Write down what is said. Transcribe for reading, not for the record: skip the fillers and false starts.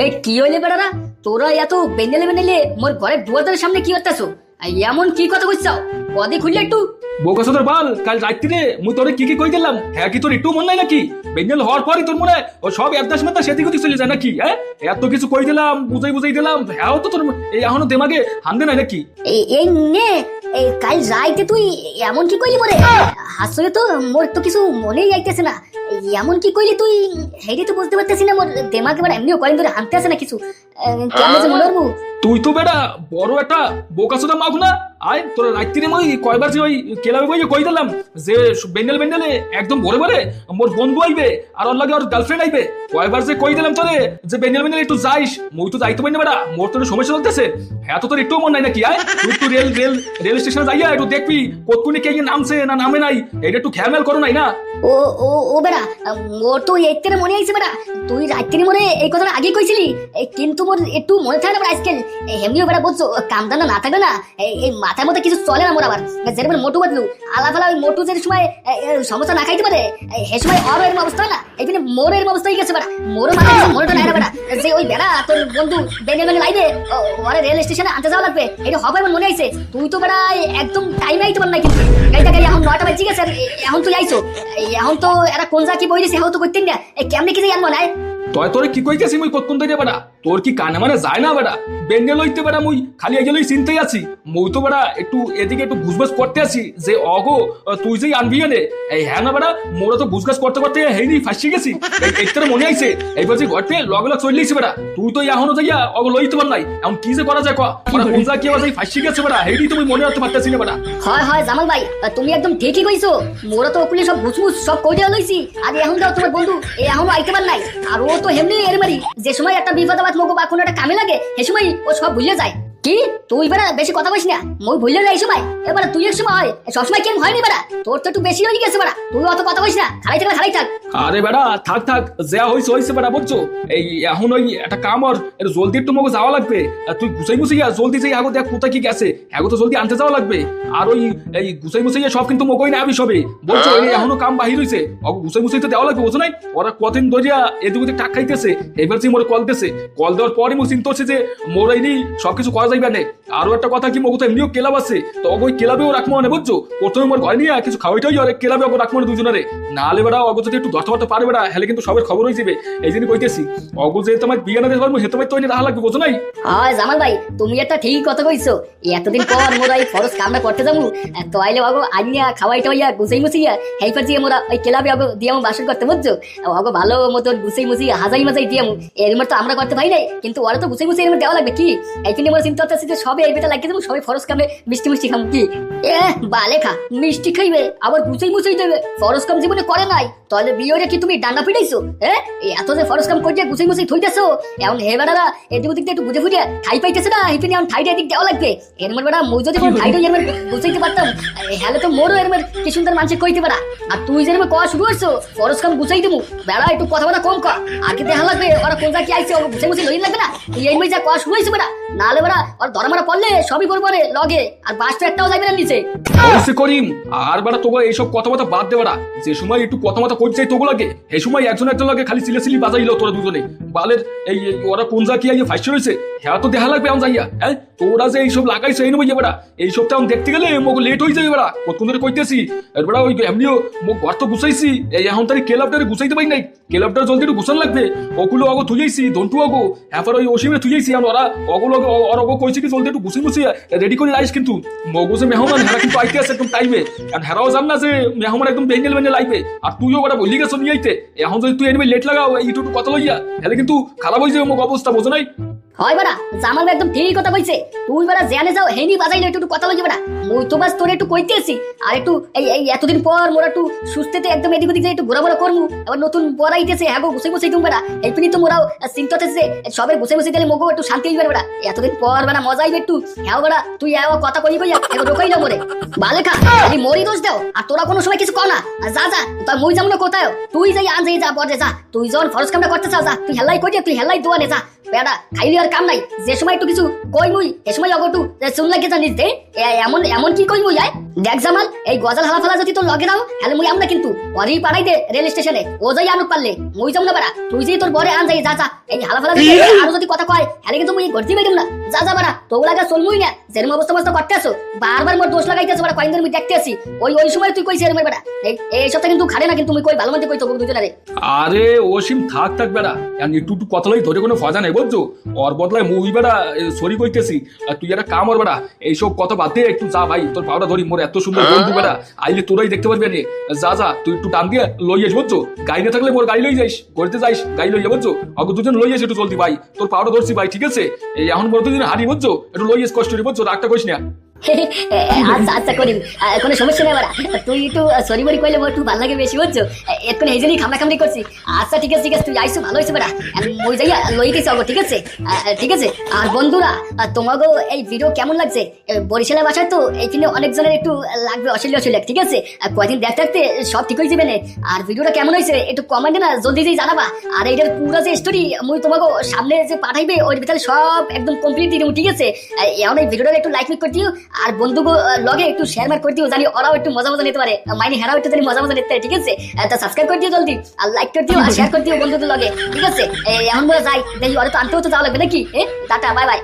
এই কি হইলে বেড়ারা, তোরা এত বেনেলে বেনেলে মোর ঘরের দুয়ারের সামনে কি করতেছো? এমন কি কথা কইছাও? কদি খুললে একটু। বোকাসোদর বাল, কাল রাত্রিরে মুই তোরে কি কি কই দিলাম, হ্যাঁ কি তোর একটু মন নাই নাকি? বেঞ্জল হওয়ার পরই তোর মনে হয় ও সব একদাস মেদা সেদিক ওদিক চলে যায় নাকি? হ্যাঁ, এত কিছু কই দিলাম, বুঝাই দিলাম, হ্যাঁ তো তোর এই এখনো দেমাগে হান্দে নাই নাকি? এই নে, এই কাল রাইতে তুই এমন কি কইলি মোরে? আসলে তো মোর তো কিছু মনেই যাইতেছে না। এমন কি কইলি তুই? হেডি তো বুঝতে পারতেছি না, মোর দেমাগে মানে এমনিও কয়েন ধরে হানতে আসে না কিছু। কেমন যে মনে হবো? তুই তো বেটা বড় একটা বোকাসোদা মাগ না। আয় তোর রাত্রিরে মই কয়বার যে ওই কেলাবে বই কই দিলাম যে বেন্ডেলে একদম ভরে ভরে মোর বন্ধু আইবে আর ওর লাগে ওর গার্লফ্রেন্ড আইবে। কয়বার যে কই দিলাম তোরে যে বেন্ডেলে একটু যাইস, মই তো যাইতে পারি না বেটা, মোর তোর সমস্যা চলতেছে। হ্যাঁ তো তোর একটু মন নাই নাকি? আয় তুই একটু রেল স্টেশনে যাইয়া একটু দেখবি কতক্ষণে কে নামছে না নামে নাই, এটা একটু খেয়াল করো নাই না? ও ও ও বেড়া, মোর তো এইটারে মনে আইছে বেড়া। তুই রাত্রি মনে এই কথাটা আগে কইছিলি, কিন্তু মোর একটু মনে থাকে না বেড়া আজকাল। এমনিও বেড়া বলছো কামদানা না থাকবে না, এই মাথার মধ্যে কিছু চলে না মোর। আবার যেরকম মোটু বাদলু আলাফালা ওই মোটু যে সময় সমস্যা না খাইতে পারে, সে সময় ওর এরকম অবস্থা হয় না, এই জন্য মোর এরকম অবস্থা হয়ে গেছে বেড়া। মোরও মাথায় কিছু মনেটা নাই না বেড়া, যে ওই বেড়া তোর বন্ধু বেনে লাইবে ওরে রেল স্টেশনে আনতে যাওয়া লাগবে, এটা হবে আমার মনে আইছে। তুই তো বেড়া একদম টাইমে আইতে পার নাই, কিন্তু গাড়িটা গাড়ি এখন 9টা বাজে গেছে, এখন তুই আইছো। এখন তো এরা কোন যা কি বই দিছে, এখন তো করতেন না, কেমনে কি জানবো না? তয় তোরে কি কইতেছি মুই কতক্ষণ ধরে বেটা, তোর কি কানে মানে যায় না বেটা? বেঙ্গল হইতে বেটা মুই খালি এগুলোই চিন্তাই আছি। মুই তো বেটা একটু এদিকে একটু ঘুষবাস করতে আছি যে অগো তুই যেই আনবি এনে এই হ্যাঁ না বেটা, মোরা তো ঘুষগাছ করতে করতে হেইনি ফাঁসি গেছি। একটারে মনে আইছে এইবার যে ঘরতে লগে লগ চললেইছে বেটা, তুই তো এখনো যাইয়া অগো লইতে পার নাই, এখন কি যে করা যায় কয়া কোন যা কি আবার ফাঁসি গেছে বেটা, হেইনি তুমি মনে রাখতে পারতেছি না বেটা। হয় হয় জামাল ভাই, তুমি একদম ঠিকই কইছো। মোরা তো ওকুলে সব ঘুষমুস সব কইতে লইছি, আর এখন দাও তোমার বন্ধু এখনো আইতে পার নাই। আর ও তো হেমনি এর মারি, যে সময় একটা বিপদ আপদ মগো বা কোনো একটা কামে লাগে সে সময় ও সব ভুলে যায়। কি তুই বেড়া বেশি কথা কইস না, মই ভুলে যাই সময়। এবারে তুই এক সময় হয় সবসময় কেন হয়নি বেড়া, তোর তো একটু বেশি হয়ে গেছে বেড়া। তুই অত কথা কইস না, খালাই থাক। আরে বেড়া থাক থাক, যা হইছে বেড়া বুঝছো। এই এখন ওই একটা কাম আর জলদি একটু মগো যাওয়া লাগবে। তুই গুছাই মুছাইয়া জলদি যাই আগো দেখ কোথায় কি গেছে, আগো তো জলদি আনতে যাওয়া লাগবে। আর ওই এই গুছাই মুছাইয়া সব কিন্তু মগই না আবি সবে বলছো, এখনো কাম বাহির হইছে, অগো গুছাই মুছাই তো দেওয়া লাগবে বুঝো নাই? ওরা কতদিন ধরিয়া এদিক ওদিক টাক খাইতেছে, এবার যে মোরে কল দিতেছে, কল দেওয়ার পরে মো চিন্তা হচ্ছে যে মোর এই সবকিছু করা যাইবে না। আরো একটা কথা কি মগো তো এমনিও ক্লাব আছে, তো ওই ক্লাবেও রাখবো না বুঝছো। প্রথমে মোর ঘরে নিয়ে কিছু খাওয়াইটাই আর ক্লাবে ওকে রাখবো না দুজনের, নাহলে বেড়া অগো যদি একটু ধরতে পারে বেড়া, হেলে কিন্তু সবের খবর হয়ে যাবে। এই জন্য কইতেছি অগো যে তোমার বিয়ে না দিতে পারবো হে তোমার তো রাহা লাগবে বুঝো নাই? হয় জামাল ভাই, তুমি একটা ঠিক কথা কইছো। এতদিন পর মোরা এই ফরজ কামটা করতে যাবো, তো আইলে অগো আইনিয়া খাওয়াইটা হইয়া গুছাই মুছিয়া হেইপার দিয়ে মোরা ওই ক্লাবে অগো দিয়ামু বাসন করতে বুঝছো। অগো ভালো মতন গুছাই মুছিয়া হাজাই মাজাই দিয়ামু, এর মধ্যে তো আমরা করতে পাই নাই, কিন্তু ওরা তো গুছাই মুছিয়ে এর মধ্যে দেওয়া লাগবে কি। এই জন্য মোরা চিন্তা করতেছি যে সবে এই বেটা লাগিয়ে দেবো, সবাই ফরজ কামে মিষ্টি খাম কি। বালে খা মিষ্টি খাইবে আবার গুছাই মুছাই দেবে, ফরজ কাম জীবনে করে নাই, তাহলে বিয়েটা কি তুমি ডান্ডা পিটাইছো? এত যে ফরজ কাম করছে গুছাই মুছাই থইতেছো, এখন হে বেড়ারা এদিক ওদিক একটু বুঝে ফুটে খাই পাইতেছে না, হিপিনি এখন ঠাইটা এদিক দেওয়া লাগবে। এর মধ্যে বেড়া মুই যদি কোনো ঠাইটা এর গুছাইতে পারতাম, হ্যালে তো মোরও এর মধ্যে কি সুন্দর মানুষে কইতে পারা। আর তুই যে কয়া শুরু করছো ফরজ কাম গুছাই দেবো, বেড়া একটু কথা বলা কম কর, আগে দেখা লাগবে ওরা কোন যা কি আইছে গুছাই মুছাই লই লাগবে না। তুই এই যা কয়া শুরু হয়েছে বেড়া, নাহলে বেড়া ওর ধরা মারা পড়লে সবই করবো লগে, আর বাস তো একটাও যাইবে না নিচে। করিম আর বেড়া তোকে এইসব কথা বাদ দে বেড়া, যে সময় একটু কথা কইতে চাই তোগুলো লাগে এই সময় একজন লাগে খালি সিলি বাজাইলো তোরা দুজনে বালের। এই ওরা কোন যা কি আইয়ে ফাঁসি রয়েছে, হ্যাঁ তো দেখা লাগবে এখন যাইয়া। হ্যাঁ তোরা যে এইসব লাগাইছে এই নয় বেড়া, এইসব তো দেখতে গেলে মোক লেট হয়ে যাবে বেড়া, কতক্ষণ ধরে কইতেছি। বেড়া ওই এমনিও মোক ঘর তো গুছাইছি, এই এখন তারি ক্লাবটারে গুছাইতে পারি নাই, ক্লাবটা জলদি একটু গুছান লাগবে। ওগুলো অগো থুইয়াইছি ধন্টু অগো, হ্যাঁ ওই অসীমে থুইয়াইছি, ওরা অগুলো ওর অগো কইছে কি জলদি একটু গুছিয়ে মুছিয়ে রেডি করে রাইস। কিন্তু মগো যে মেহমান হেরা কিন্তু আইতে আছে একদম টাইমে, কারণ হেরাও জান না যে মেহমান একদম বেঙ্গেল আইবে, আর তুইও ওরা বলি গেছো নিয়ে আইতে। এখন যদি তুই এনে লেট লাগাও এইটু কথা লইয়া, হেলে কিন্তু খারাপ হয়ে যাবে মোক অবস্থা বোঝো নাই? হয় বেড়া জামাল একদম ঠিক কথা কইছে, তুই বেড়া জেনে যাও হেনি বাজাইলে একটু কথা লইছে বেড়া। মুই তো বাস তোর একটু কইতেছি, আর একটু এই এতদিন পর মোরা একটু সুস্থতে একদম এদিক ওদিক একটু ঘোরাঘোরা করমু, আবার নতুন পড়াইতেছে হ্যাঁ গুছাই গুছাই তুমি বেড়া। এইখানে তো মোরাও চিন্তা হতেছে সবাই গুছাই গুছাই দিলে মগো একটু শান্তি হইবে বেড়া, এতদিন পর বেড়া মজা হইবে একটু। হ্যাঁ বেড়া তুই কথা কই এখন রোকাইলো মোরে বালে খা, খালি মোরই দোষ দাও, আর তোরা কোনো সময় কিছু কও না। যা তোর মুই যাবো না কোথায়, তুই যাই আন যাই যা পরে যা, তুই যখন ফরজ কামটা করতে চাও যা, তুই হেলাই কই তুই হেলাই দোয়ানে যা বেড়া, খাইলি আর কাম নাই। যে সময় একটু কিছু কই মুই এ সময় অগটু শুনলা কে জানিস দে এমন এমন কি কই মুই দেখ জামাল এই গজাল হালা ফালা যদি তোর লগে দাও তাহলে মুই আমরা কিন্তু ওরই পাড়াই দে রেল স্টেশনে ও যাই আনুক পারলে মুই যাম না বাড়া তুই যদি তোর বরে আন যাই যা যা এই হালা ফালা আরো যদি কথা কয় তাহলে কিন্তু মুই গর্জি পাইতাম না যা যা বাড়া তোগুলাকে চলমুই না যেরম অবস্থা মস্ত করতে আসো বারবার মোর দোষ লাগাইতেছো বাড়া কয়েকদিন মুই দেখতে আসি ওই সময় তুই কইছিস এরম বাড়া এই সপ্তাহ কিন্তু খাড়ে না কিন্তু মুই কই ভালো মতে কই তো দুজনারে আরে অসীম থাক বেড়া একটু কথা লই ধরে কোনো ফজা নেই বুঝছো ওর বদলায় মুই বেড়া সরি কইতেছি আর তুই একটা কাম ওর বেড়া এইসব কথা বাদ দিয়ে একটু যা ভাই তোর পাউডার ধরি মোর এত সুন্দর বন্ধু বেড়া আইলে তোরাই দেখতে পারবি না যা তুই একটু টান দিয়ে লই আস বুঝছো গাড়ি না থাকলে মোর গাড়ি লই যাইস করতে যাইস গাড়ি লই যা বুঝছো অগো দুজন লই আস একটু চলতি ভাই তোর পাউডার ধরছি ভাই ঠিক আছে এই এখন বড় দুদিন হারি বুঝছো একটু লই আস কষ্ট বুঝছো রাগটা কইস না আচ্ছা আচ্ছা করিম কোনো সমস্যা নেই বাড়া তুই একটু সরি বরি কইলে মোর একটু ভালো লাগে বেশি বুঝছো এখন এই জন্যই খামড়াখামড়ি করছি আচ্ছা ঠিক আছে তুই আইসো ভালো হয়েছে বাড়া ওই যাইয়া লই গেছি অগো ঠিক আছে আর বন্ধুরা তোমাকে এই ভিডিও কেমন লাগছে বরিশালের বাসায় তো এইখানে অনেকজনের একটু লাগবে অশৈল ঠিক আছে কয়দিন দেখতে দেখতে সব ঠিক হয়ে যাবে না আর ভিডিওটা কেমন হয়েছে একটু কমেন্টে না জলদি জানাবা আর এইটার পুরো যে স্টোরি মুই তোমাকে সামনে যে পাঠাইবে ওর ভিতরে সব একদম কমপ্লিট দিয়ে দেবো ঠিক আছে এখন এই ভিডিওটা একটু লাইক করে দিও আর বন্ধুকে লগে একটু শেয়ার মার করে দিও জানি ওরাও একটু মজা নিতে পারে মাইনি হেরাও একটু জানি মজা নিতে পারে ঠিক আছে তা সাবস্ক্রাইব করে দিও জলদি আর লাইক করে দিও আর শেয়ার করে দিও বন্ধুদের লগে ঠিক আছে এখন বলে যাই দেখি ওরা তো আনতেও তো যাওয়া লাগবে নাকি টাটা বাই বাই